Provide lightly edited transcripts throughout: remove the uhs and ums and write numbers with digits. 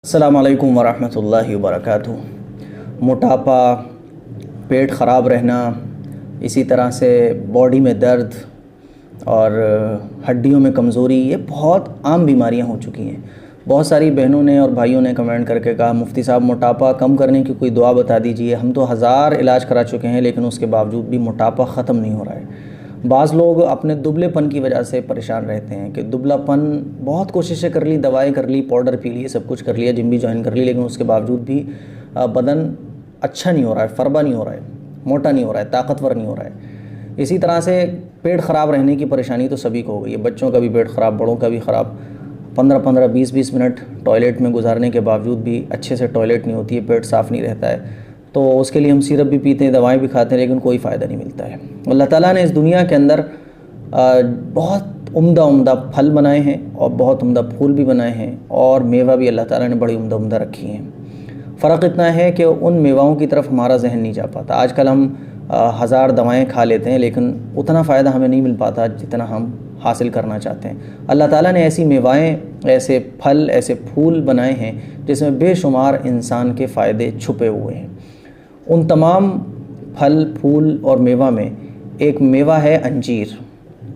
السلام علیکم ورحمۃ اللہ وبرکاتہ۔ موٹاپا، پیٹ خراب رہنا، اسی طرح سے باڈی میں درد اور ہڈیوں میں کمزوری، یہ بہت عام بیماریاں ہو چکی ہیں۔ بہت ساری بہنوں نے اور بھائیوں نے کمنٹ کر کے کہا مفتی صاحب موٹاپا کم کرنے کی کوئی دعا بتا دیجئے، ہم تو 1000 علاج کرا چکے ہیں لیکن اس کے باوجود بھی موٹاپا ختم نہیں ہو رہا ہے۔ بعض لوگ اپنے دبلے پن کی وجہ سے پریشان رہتے ہیں کہ دبلا پن، بہت کوششیں کر لی، دوائیں کر لی، پاؤڈر پی لیے، سب کچھ کر لیا، جم بھی جوائن کر لی، لیکن اس کے باوجود بھی بدن اچھا نہیں ہو رہا ہے، فربا نہیں ہو رہا ہے، موٹا نہیں ہو رہا ہے، طاقتور نہیں ہو رہا ہے۔ اسی طرح سے پیٹ خراب رہنے کی پریشانی تو سبھی کو ہو گئی ہے، بچوں کا بھی پیٹ خراب، بڑوں کا بھی خراب۔ 15-15 20-20 منٹ ٹوائلٹ میں گزارنے کے باوجود بھی اچھے سے ٹوائلٹ نہیں ہوتی ہے، پیٹ صاف نہیں رہتا ہے، تو اس کے لیے ہم سیرپ بھی پیتے ہیں، دوائیں بھی کھاتے ہیں، لیکن کوئی فائدہ نہیں ملتا ہے۔ اللہ تعالیٰ نے اس دنیا کے اندر بہت عمدہ پھل بنائے ہیں اور بہت عمدہ پھول بھی بنائے ہیں، اور میوہ بھی اللہ تعالیٰ نے بڑی عمدہ رکھی ہیں۔ فرق اتنا ہے کہ ان میواؤں کی طرف ہمارا ذہن نہیں جا پاتا۔ آج کل ہم 1000 دوائیں کھا لیتے ہیں لیکن اتنا فائدہ ہمیں نہیں مل پاتا جتنا ہم حاصل کرنا چاہتے ہیں۔ اللہ تعالیٰ نے ایسی میوائیں، ایسے پھل، ایسے پھول بنائے ہیں جس میں بے شمار انسان کے فائدے چھپے ہوئے ہیں۔ ان تمام پھل، پھول اور میوہ میں ایک میوہ ہے انجیر۔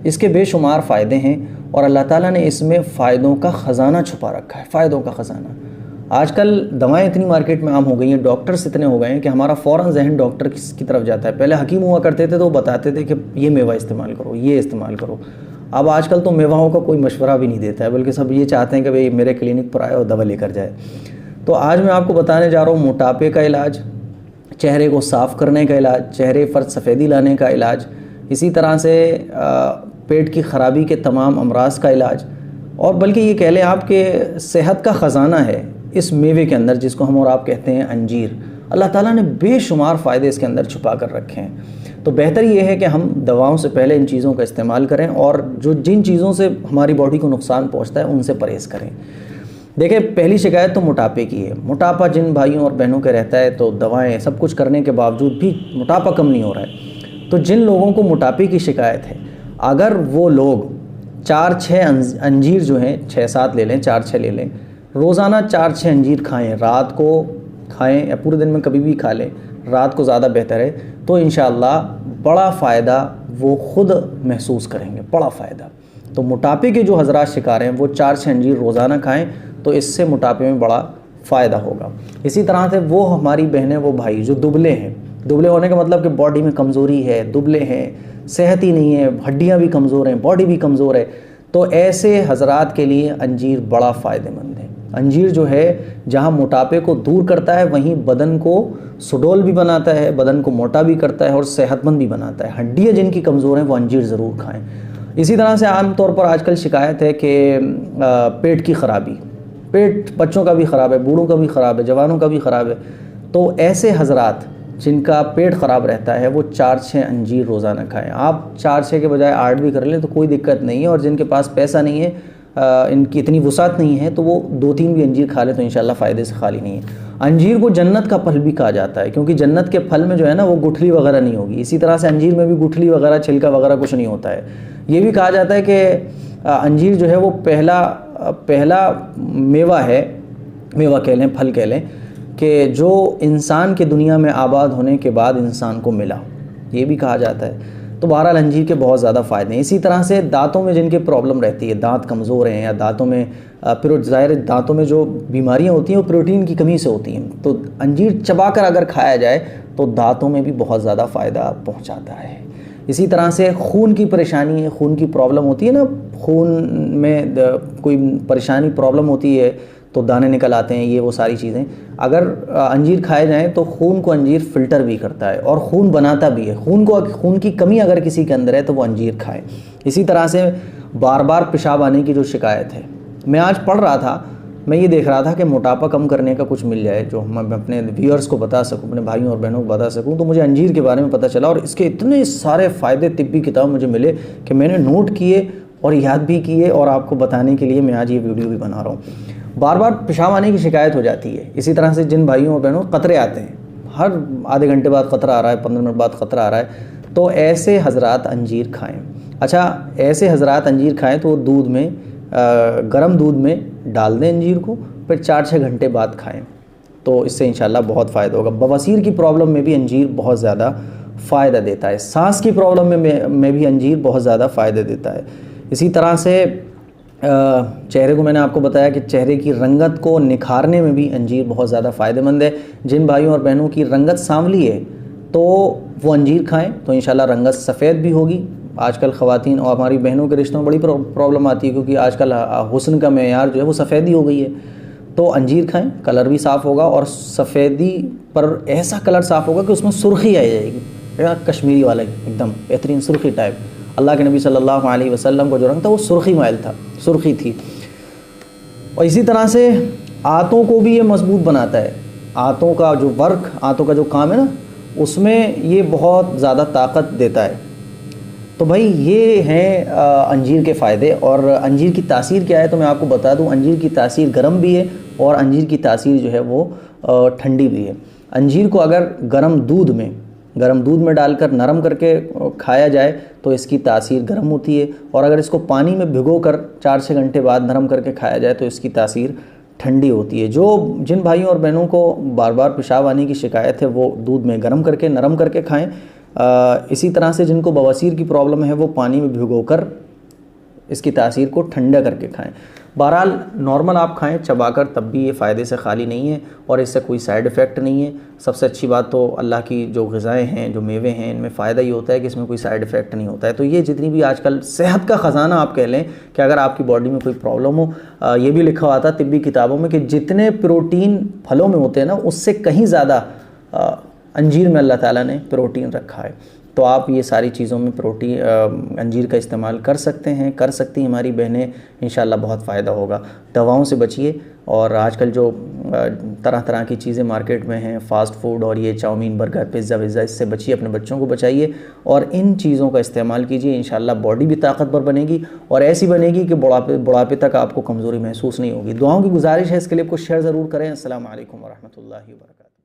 اس کے بے شمار فائدے ہیں اور اللہ تعالیٰ نے اس میں فائدوں کا خزانہ چھپا رکھا ہے، فائدوں کا خزانہ۔ آج کل دوائیں اتنی مارکیٹ میں عام ہو گئی ہیں، ڈاکٹرز اتنے ہو گئے ہیں کہ ہمارا فوراً ذہن ڈاکٹر کی طرف جاتا ہے۔ پہلے حکیم ہوا کرتے تھے تو وہ بتاتے تھے کہ یہ میوہ استعمال کرو، یہ استعمال کرو۔ اب آج کل تو میوہوں کا کوئی مشورہ بھی نہیں دیتا ہے، بلکہ سب یہ چاہتے ہیں کہ بھئی میرے کلینک پر آئے اور دوا لے کر جائے۔ تو آج میں آپ کو بتانے جا رہا ہوں موٹاپے کا علاج، چہرے کو صاف کرنے کا علاج، چہرے پر سفیدی لانے کا علاج، اسی طرح سے پیٹ کی خرابی کے تمام امراض کا علاج، اور بلکہ یہ کہہ لیں آپ کہ صحت کا خزانہ ہے اس میوے کے اندر، جس کو ہم اور آپ کہتے ہیں انجیر۔ اللہ تعالیٰ نے بے شمار فائدے اس کے اندر چھپا کر رکھے ہیں۔ تو بہتر یہ ہے کہ ہم دواؤں سے پہلے ان چیزوں کا استعمال کریں، اور جن چیزوں سے ہماری باڈی کو نقصان پہنچتا ہے ان سے پرہیز کریں۔ دیکھیں، پہلی شکایت تو موٹاپے کی ہے۔ موٹاپا جن بھائیوں اور بہنوں کے رہتا ہے تو دوائیں سب کچھ کرنے کے باوجود بھی موٹاپا کم نہیں ہو رہا ہے، تو جن لوگوں کو موٹاپے کی شکایت ہے، اگر وہ لوگ 4-6 انجیر جو ہیں، 6-7 لے لیں، 4-6 لے لیں، روزانہ 4-6 انجیر کھائیں، رات کو کھائیں یا پورے دن میں کبھی بھی کھا لیں، رات کو زیادہ بہتر ہے، تو انشاءاللہ بڑا فائدہ وہ خود محسوس کریں گے، بڑا فائدہ۔ تو موٹاپے کے جو حضرات شکار ہیں وہ 4-6 انجیر روزانہ کھائیں تو اس سے موٹاپے میں بڑا فائدہ ہوگا۔ اسی طرح سے وہ ہماری بہنیں، وہ بھائی جو دبلے ہیں، دبلے ہونے کا مطلب کہ باڈی میں کمزوری ہے، دبلے ہیں، صحت ہی نہیں ہے، ہڈیاں بھی کمزور ہیں، باڈی بھی کمزور ہے، تو ایسے حضرات کے لیے انجیر بڑا فائدہ مند ہے۔ انجیر جو ہے جہاں موٹاپے کو دور کرتا ہے وہیں بدن کو سڈول بھی بناتا ہے، بدن کو موٹا بھی کرتا ہے اور صحت مند بھی بناتا ہے۔ ہڈیاں جن کی کمزور ہیں وہ انجیر ضرور کھائیں۔ اسی طرح سے عام طور پر آج کل شکایت ہے کہ پیٹ کی خرابی، پیٹ بچوں کا بھی خراب ہے، بوڑھوں کا بھی خراب ہے، جوانوں کا بھی خراب ہے، تو ایسے حضرات جن کا پیٹ خراب رہتا ہے وہ 4-6 انجیر روزانہ کھائیں۔ آپ 4-6 کے بجائے 8 بھی کر لیں تو کوئی دقت نہیں ہے، اور جن کے پاس پیسہ نہیں ہے، ان کی اتنی وسعت نہیں ہے، تو وہ 2-3 بھی انجیر کھا لیں تو انشاءاللہ فائدے سے خالی نہیں ہے۔ انجیر کو جنت کا پھل بھی کہا جاتا ہے، کیونکہ جنت کے پھل میں جو ہے نا وہ گٹھلی وغیرہ نہیں ہوگی، اسی طرح سے انجیر میں بھی گٹھلی وغیرہ، چھلکا وغیرہ کچھ نہیں ہوتا ہے۔ یہ بھی کہا جاتا ہے کہ انجیر جو ہے وہ پہلا میوہ ہے، میوہ کہہ لیں، پھل کہہ لیں، کہ جو انسان کے دنیا میں آباد ہونے کے بعد انسان کو ملا، یہ بھی کہا جاتا ہے۔ تو بہرحال انجیر کے بہت زیادہ فائدے ہیں۔ اسی طرح سے دانتوں میں جن کے پرابلم رہتی ہے، دانت کمزور ہیں یا دانتوں میں ظاہر دانتوں میں جو بیماریاں ہوتی ہیں وہ پروٹین کی کمی سے ہوتی ہیں، تو انجیر چبا کر اگر کھایا جائے تو دانتوں میں بھی بہت زیادہ فائدہ پہنچاتا ہے۔ اسی طرح سے خون کی پریشانی ہے، خون کی پرابلم ہوتی ہے نا، خون میں کوئی پریشانی پرابلم ہوتی ہے تو دانے نکل آتے ہیں، یہ وہ ساری چیزیں، اگر انجیر کھائے جائیں تو خون کو انجیر فلٹر بھی کرتا ہے اور خون بناتا بھی ہے۔ خون کی کمی اگر کسی کے اندر ہے تو وہ انجیر کھائے۔ اسی طرح سے بار بار پیشاب آنے کی جو شکایت ہے، میں آج پڑھ رہا تھا، میں یہ دیکھ رہا تھا کہ موٹاپا کم کرنے کا کچھ مل جائے جو میں اپنے ویورز کو بتا سکوں، اپنے بھائیوں اور بہنوں کو بتا سکوں، تو مجھے انجیر کے بارے میں پتہ چلا، اور اس کے اتنے سارے فائدے طبی کتاب مجھے ملے کہ میں نے نوٹ کیے اور یاد بھی کیے، اور آپ کو بتانے کے لیے میں آج یہ ویڈیو بھی بنا رہا ہوں۔ بار بار پیشاب آنے کی شکایت ہو جاتی ہے، اسی طرح سے جن بھائیوں اور بہنوں قطرے آتے ہیں، ہر آدھے گھنٹے بعد قطرہ آ رہا ہے، 15 منٹ بعد قطرہ آ رہا ہے، تو ایسے حضرات انجیر کھائیں۔ اچھا، ایسے حضرات انجیر کھائیں تو وہ دودھ میں گرم دودھ میں ڈال دیں انجیر کو، پھر 4-6 گھنٹے بعد کھائیں، تو اس سے انشاءاللہ بہت فائدہ ہوگا۔ بواسیر کی پرابلم میں بھی انجیر بہت زیادہ فائدہ دیتا ہے، سانس کی پرابلم میں بھی انجیر بہت زیادہ فائدہ دیتا ہے۔ اسی طرح سے چہرے کو میں نے آپ کو بتایا کہ چہرے کی رنگت کو نکھارنے میں بھی انجیر بہت زیادہ فائدہ مند ہے۔ جن بھائیوں اور بہنوں کی رنگت سانولی ہے تو وہ انجیر کھائیں تو انشاءاللہ رنگت سفید بھی ہوگی۔ آج کل خواتین اور ہماری بہنوں کے رشتوں میں بڑی پرابلم آتی ہے، کیونکہ آج کل حسن کا معیار جو ہے وہ سفیدی ہو گئی ہے، تو انجیر کھائیں، کلر بھی صاف ہوگا، اور سفیدی پر ایسا کلر صاف ہوگا کہ اس میں سرخی آ جائے گی، کشمیری والا ایک دم بہترین سرخی ٹائپ۔ اللہ کے نبی صلی اللہ علیہ وسلم کو جو رنگ تھا وہ سرخی مائل تھا، سرخی تھی۔ اور اسی طرح سے آنتوں کو بھی یہ مضبوط بناتا ہے، آنتوں کا جو ورک، آنتوں کا جو کام ہے نا، اس میں یہ بہت زیادہ طاقت دیتا ہے۔ تو بھائی یہ ہیں انجیر کے فائدے، اور انجیر کی تاثیر کیا ہے تو میں آپ کو بتا دوں۔ انجیر کی تاثیر گرم بھی ہے، اور انجیر کی تاثیر جو ہے وہ ٹھنڈی بھی ہے۔ انجیر کو اگر گرم دودھ میں ڈال کر نرم کر کے کھایا جائے تو اس کی تاثیر گرم ہوتی ہے، اور اگر اس کو پانی میں بھگو کر 4-6 گھنٹے بعد نرم کر کے کھایا جائے تو اس کی تاثیر ٹھنڈی ہوتی ہے۔ جن بھائیوں اور بہنوں کو بار بار پیشاب آنے کی شکایت ہے وہ دودھ میں گرم کر کے نرم کر کے کھائیں۔ اسی طرح سے جن کو بواسیر کی پرابلم ہے وہ پانی میں بھگو کر اس کی تاثیر کو ٹھنڈا کر کے کھائیں۔ بہرحال نارمل آپ کھائیں چبا کر، تب بھی یہ فائدے سے خالی نہیں ہے، اور اس سے کوئی سائیڈ ایفیکٹ نہیں ہے۔ سب سے اچھی بات تو اللہ کی جو غذائیں ہیں، جو میوے ہیں، ان میں فائدہ یہ ہوتا ہے کہ اس میں کوئی سائیڈ ایفیکٹ نہیں ہوتا ہے۔ تو یہ جتنی بھی آج کل صحت کا خزانہ آپ کہہ لیں کہ اگر آپ کی باڈی میں کوئی پرابلم ہو، یہ بھی لکھا ہوا تھا طبی کتابوں میں کہ جتنے پروٹین پھلوں میں ہوتے ہیں نا، اس سے کہیں زیادہ انجیر میں اللہ تعالیٰ نے پروٹین رکھا ہے۔ تو آپ یہ ساری چیزوں میں انجیر کا استعمال کر سکتے ہیں، کر سکتی ہیں ہماری بہنیں، انشاءاللہ بہت فائدہ ہوگا۔ دواؤں سے بچیے، اور آج کل جو طرح طرح کی چیزیں مارکیٹ میں ہیں، فاسٹ فوڈ اور یہ چاؤمین، برگر، پیزا ویزا، اس سے بچیے، اپنے بچوں کو بچائیے، اور ان چیزوں کا استعمال کیجیے۔ انشاءاللہ باڈی بھی طاقتور بنے گی، اور ایسی بنے گی کہ بڑھاپے تک آپ کو کمزوری محسوس نہیں ہوگی۔ دعاؤں کی گزارش ہے، اس کے لیے کچھ شیئر ضرور کریں۔ السلام علیکم ورحمۃ اللہ وبرکاتہ۔